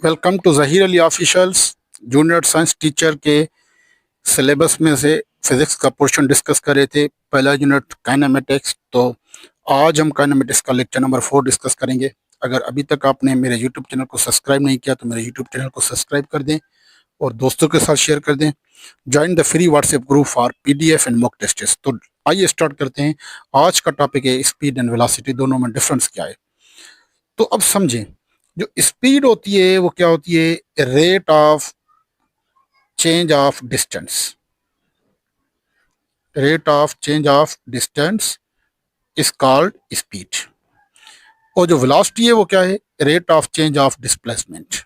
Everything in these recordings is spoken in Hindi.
Welcome to Zaheer Ali officials. Junior science teacher के सिलेबस में से फिजिक्स का पोर्शन डिस्कस कर रहे थे, पहला यूनिट काइनेमेटिक्स। तो आज हम काइनेमेटिक्स का लेक्चर नंबर 4 डिस्कस करेंगे। अगर अभी तक आपने मेरे यूट्यूब चैनल को सब्सक्राइब नहीं किया तो मेरे यूट्यूब चैनल को सब्सक्राइब कर दें और दोस्तों के साथ शेयर कर दें। Join the free WhatsApp group for PDF and mock test. तो आइए स्टार्ट करते हैं। आज का टॉपिक है स्पीड एंड वेलोसिटी, दोनों में डिफरेंस क्या है। तो अब समझें, जो स्पीड होती है वो क्या होती है? Rate of change of distance. Rate of change of distance is called speed. और जो वेलोसिटी है वो क्या है? Rate of change of displacement.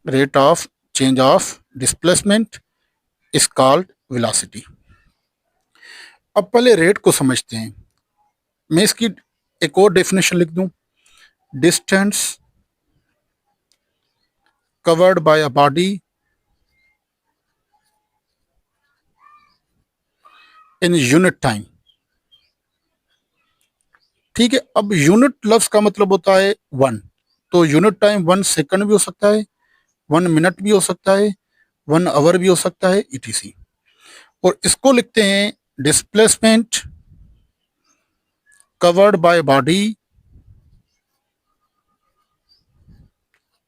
Rate of change of displacement is called velocity. अब पहले रेट को समझते हैं। मैं इसकी एक और डेफिनेशन लिख दूं। Distance covered by a body in unit time. ठीक है, अब यूनिट लफ्ज का मतलब होता है वन। तो यूनिट टाइम 1 सेकंड भी हो सकता है, 1 मिनट भी हो सकता है, 1 आवर भी हो सकता है, ईटीसी। और इसको लिखते हैं displacement covered by body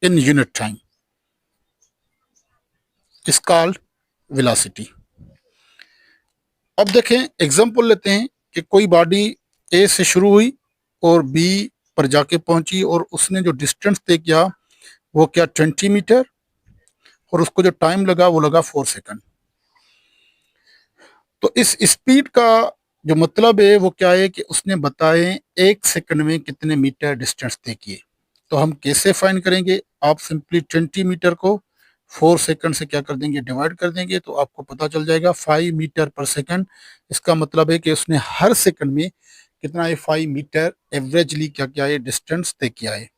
in unit time is called velocity. अब देखें, एग्जांपल लेते हैं कि कोई बॉडी ए से शुरू हुई और बी पर जाके पहुंची और उसने जो डिस्टेंस तय किया वो क्या 20 मीटर, और उसको जो टाइम लगा वो लगा 4 सेकंड। तो इस स्पीड का जो मतलब है वो क्या है कि उसने बताए 1 सेकंड में कितने मीटर डिस्टेंस तय किए। तो हम कैसे फाइन करेंगे? आप सिंपली 20 मीटर को 4 सेकंड से क्या कर देंगे? डिवाइड कर देंगे, तो आपको पता चल जाएगा 5 मीटर पर सेकंड। इसका मतलब है कि उसने हर सेकंड में कितना है? 5 मीटर एवरेजली क्या किया है? डिस्टेंस तय किया है।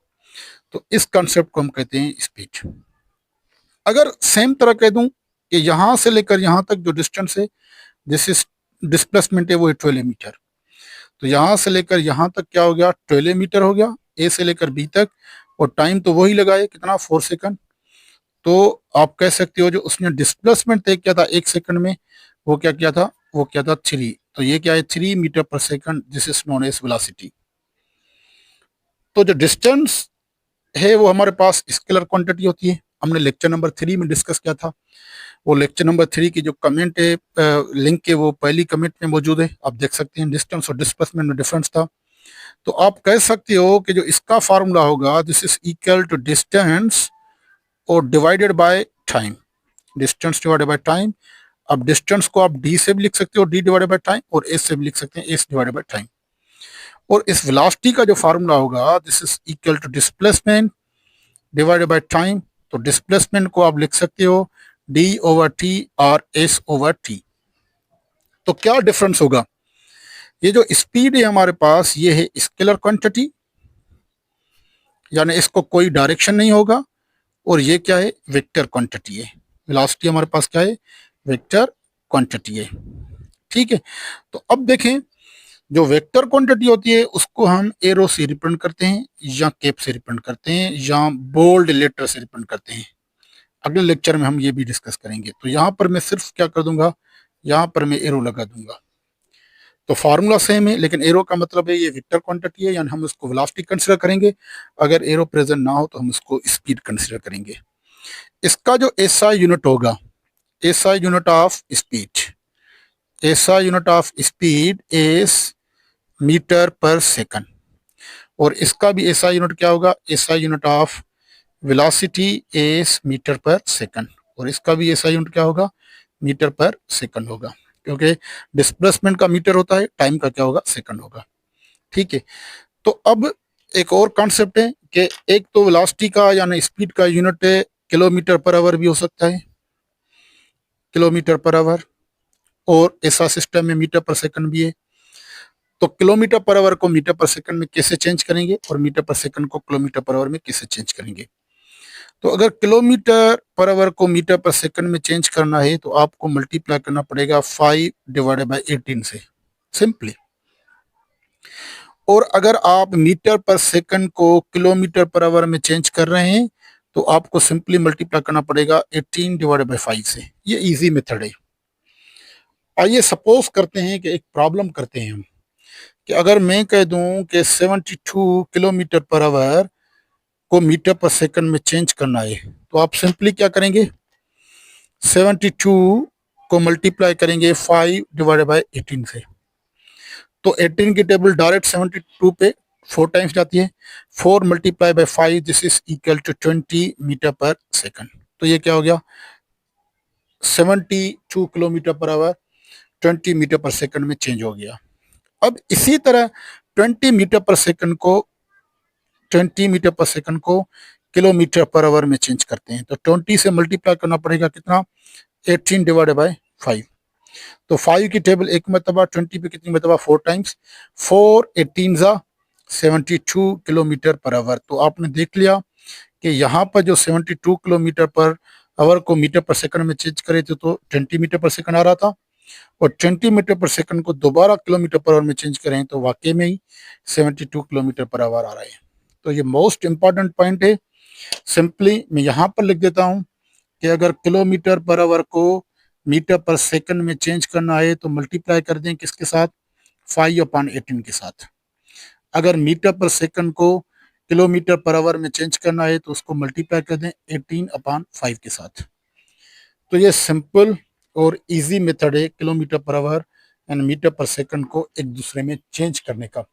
तो इस कॉन्सेप्ट को हम कहते हैं स्पीड। अगर सेम तरह कह दूं कि यहां से लेकर यहां तक जो डिस्टेंस है, दिस इज डिस्प्लेसमेंट है, वो है 12 मीटर। तो यहां से लेकर यहां तक क्या हो गया? 12 मीटर हो गया, ए से लेकर बी तक। और टाइम तो वही लगा है, कितना? 4 सेकंड। तो आप कह सकते हो जो उसने डिस्प्लेसमेंट तय किया था 1 सेकंड में, वो क्या किया था? वो क्या था? 3। तो ये क्या है? 3 metre per second. This is known as velocity. तो जो डिस्टेंस है वो हमारे पास स्केलर क्वांटिटी होती है। हमने लेक्चर नंबर 3 में डिस्कस किया था। वो लेक्चर नंबर 3 की जो कमेंट है, लिंक के, वो पहली कमेंट में मौजूद है, आप देख सकते हैं। डिस्टेंस और डिस्प्लेसमेंट में डिफरेंस था। तो आप कह सकते हो कि जो इसका फार्मूला होगा, this is equal to distance और divided by time. Distance divided by time. अब डिस्टेंस को आप डी से भी लिख सकते हो, डी डिवाइडेड बाय टाइम, और एस से भी लिख सकते हैं, एस डिवाइडेड बाय टाइम। और इस वेलोसिटी का जो फार्मूला होगा, this is equal to displacement divided by time. तो डिस्प्लेसमेंट को आप लिख सकते हो डी ओवर टी और एस ओवर टी। तो क्या डिफरेंस होगा? ये जो स्पीड है हमारे पास, ये है स्केलर क्वांटिटी, यानी इसको कोई डायरेक्शन नहीं होगा। और ये क्या है? वेक्टर क्वांटिटी है। वेलोसिटी हमारे पास क्या है? वेक्टर क्वांटिटी है। ठीक है। तो अब देखें, जो वेक्टर क्वांटिटी होती है उसको हम एरो से रिप्रेजेंट करते हैं, या कैप से रिप्रेजेंट करते हैं, या बोल्ड लेटर से रिप्रेजेंट करते हैं। अगले लेक्चर में हम ये भी डिस्कस करेंगे। तो यहाँ पर मैं सिर्फ क्या कर दूंगा? यहाँ पर मैं एरो लगा दूंगा। तो फार्मूला सेम है, लेकिन एरो का मतलब है ये वेक्टर क्वांटिटी है, यानी हम उसको वेलोसिटी कंसीडर करेंगे। अगर एरो प्रेजेंट ना हो तो हम उसको स्पीड कंसीडर करेंगे। इसका जो एसआई यूनिट होगा, SI unit of speed, SI unit of speed is metre per second. और इसका भी एसआई यूनिट क्या होगा? SI unit of velocity is metre per second. और इसका भी एसआई यूनिट क्या होगा? मीटर पर सेकंड होगा, क्योंकि डिस्प्लेसमेंट का मीटर होता है, टाइम का क्या होगा? सेकंड होगा। ठीक है। तो अब एक और कॉन्सेप्ट है कि एक तो वेलोसिटी का यानी स्पीड का यूनिट है किलोमीटर पर आवर भी हो सकता है, किलोमीटर पर आवर। और ऐसा सिस्टम में मीटर पर सेकंड भी है। तो किलोमीटर पर आवर को मीटर पर सेकंड में कैसे चेंज करेंगे, और मीटर पर सेकंड को किलोमीटर पर आवर में कैसे चेंज करेंगे? तो अगर किलोमीटर पर आवर को मीटर पर सेकंड में चेंज करना है तो आपको मल्टीप्लाई करना पड़ेगा 5/18 से, सिंपली। और अगर आप मीटर पर सेकंड को किलोमीटर पर आवर में चेंज कर रहे हैं तो आपको सिंपली मल्टीप्लाई करना पड़ेगा 18 डिवाइडेड बाई 5 से। ये इजी मेथड है। आइए सपोज करते हैं कि एक प्रॉब्लम करते हैं हम, कि अगर मैं कह दूं कि 72 किलोमीटर पर आवर को मीटर पर सेकंड में चेंज करना है, तो आप सिंपली क्या करेंगे, 72 को मल्टीप्लाई करेंगे 5 डिवाइडेड बाई 18 से। तो 18 की टेबल डायरेक्ट 72 पे 4 टाइम्स जाती है। 4 multiply by 5, this is equal to 20 metre per second. तो ये क्या हो गया, 72 kilometre per hour 20 metre per second में चेंज हो गया। अब इसी तरह 20 मीटर पर सेकंड को 20 मीटर पर सेकंड को किलोमीटर पर आवर में चेंज करते हैं, तो 20 से मल्टीप्लाई करना पड़ेगा कितना, 18 डिवाइडेड बाई 5। तो 5 की टेबल एक मरतबा, 20 पे कितनी मरतबा, 4 टाइम्स। 4 18 जा 72 किलोमीटर पर आवर। तो आपने देख लिया कि यहाँ पर जो 72 किलोमीटर पर आवर को मीटर पर सेकंड में चेंज करे थे तो 20 मीटर पर सेकंड आ रहा था, और 20 मीटर पर सेकंड को दोबारा किलोमीटर पर आवर में चेंज करें तो वाकई में ही 72 किलोमीटर पर आवर आ रहा है। तो ये मोस्ट इंपॉर्टेंट पॉइंट है। सिंपली मैं यहाँ पर लिख देता हूँ कि अगर किलोमीटर पर आवर को मीटर पर सेकंड में चेंज करना है तो मल्टीप्लाई कर दें किसके साथ, 5/18 के साथ। अगर मीटर पर सेकंड को किलोमीटर पर आवर में चेंज करना है तो उसको मल्टीप्लाई कर दें 18/5 के साथ। तो ये सिंपल और इजी मेथड है kilometre per hour and metre per second को एक दूसरे में चेंज करने का।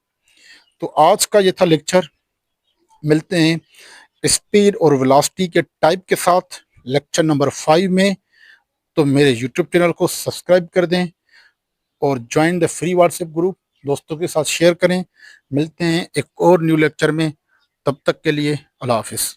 तो आज का ये था लेक्चर। मिलते हैं स्पीड और वेलोसिटी के टाइप के साथ लेक्चर नंबर 5 में। तो मेरे यूट्यूब चैनल को सब्सक्राइब कर दें और join the free WhatsApp group, दोस्तों के साथ शेयर करें। मिलते हैं एक और न्यू लेक्चर में, तब तक के लिए अल्लाह हाफिज़।